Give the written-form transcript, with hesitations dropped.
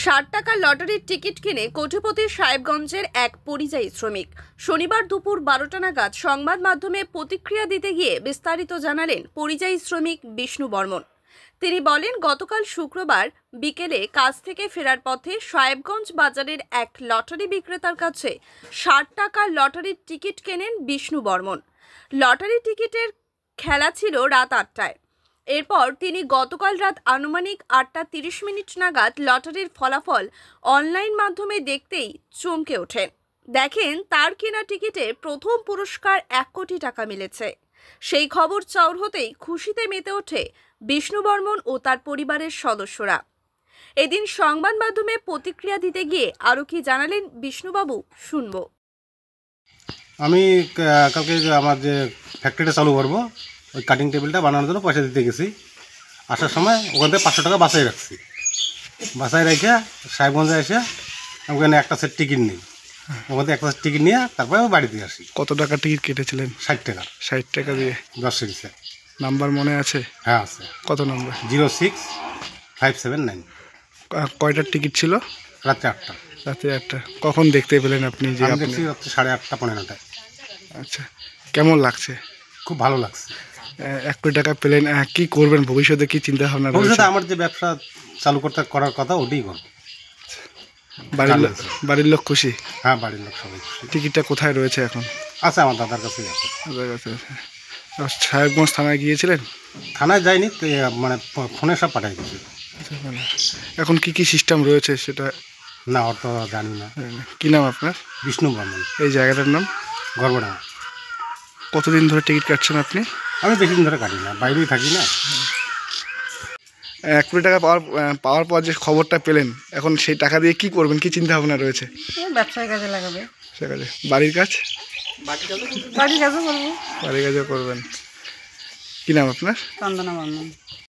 60 টাকা লটারির টিকিট কিনে কোটিপতি সাহেবগঞ্জের এক পরিযায়ী শ্রমিক। শনিবার দুপুর 12টা নাগাদ সংবাদ মাধ্যমে প্রতিক্রিয়া দিতে গিয়ে বিস্তারিত জানালেন পরিযায়ী শ্রমিক বিষ্ণু বর্মন। তিনি বলেন, গতকাল শুক্রবার বিকেলে কাজ থেকে ফেরার পথে সাহেবগঞ্জ বাজারের এক লটারি বিক্রেতার কাছে 60 টাকা লটারির টিকিট কেনেন বিষ্ণু বর্মন। লটারি টিকিটের খেলা ছিল রাত 8টায়। এরপর তিনি গতকাল রাত আনুমানিক 8:30 নাগাদ লটারির ফলাফল অনলাইন মাধ্যমে দেখতেই চমকে ওঠেন। দেখেন তার কেনা টিকিটে প্রথম পুরস্কার 1 কোটি টাকা মিলেছে। সেই খবর চাউর হতেই খুশিতে মেতে ওঠে বিষ্ণু বর্মন ও তার পরিবারের সদস্যরা। এদিন সংবাদ মাধ্যমে প্রতিক্রিয়া দিতে গিয়ে আরও কি জানালেন বিষ্ণুবাবু, শুনবো। আমি কালকে আমার যে ফ্যাক্টরিটা চালু করবো, ওই কাটিং টেবিলটা বানানোর জন্য পয়সা দিতে গেছি। আসার সময় ওখান থেকে 500 টাকা বাসায় রাখছি। বাসায় রেখে সাহেবগঞ্জে এসে ওখানে একটা সেট টিকিট নিই। ওখান থেকে একটা সেট টিকিট নিয়ে তারপরে আমি বাড়িতে আসি। কত টাকা টিকিট কেটেছিলেন? 60 টাকা। 60 টাকা দিয়ে 10 সিরিজে। নাম্বার মনে আছে? হ্যাঁ আছে। কত নম্বর? 06579। কয়টার টিকিট ছিল? রাত্রে 8টা। রাতে 8টা। কখন দেখতে পেলেন আপনি? যে আমি আপনি দেখছি রাত্রে 8:30 15টায়। আচ্ছা, কেমন লাগছে? খুব ভালো লাগছে। 1 কোটি টাকা পেলেন, কি করবেন ভবিষ্যতে, কি চিন্তা ভাবনা রয়েছে? ভবিষ্যতে আমার যে ব্যবসা চালু করার কথা ওটাই করব। বাড়ির লোক খুশি? হ্যাঁ, বাড়ির লোক সবাই খুশি। টিকিটটা কোথায় রয়েছে এখন? আছে, আমার দাদার কাছেই আছে। সাহেবগঞ্জ থানায় গিয়েছিলেন? থানায় যাইনি, মানে ফোনে সব পাঠাই দিয়েছি। এখন কি কি সিস্টেম রয়েছে সেটা? না, ওর তো জানি না। কি নাম আপনার? বিষ্ণু বর্মন। এই জায়গাটার নাম? গর্বডাঙ্গা। কতদিন ধরে টিকিট কাটছেন আপনি? আমি বেশি দিন ধরে কাটি না, বাইরেই থাকি না। 1 কোটি টাকা পাওয়ার পর যে খবরটা পেলেন, এখন সেই টাকা দিয়ে কি করবেন, কি চিন্তা ভাবনা রয়েছে? ব্যবসায় কাজে লাগাবে। সে কাজে? বাড়ির কাজ? বাড়ির কাজও করবো। বাড়ির কাজও করবেন। কি নাম আপনার? চন্দনা বর্মন।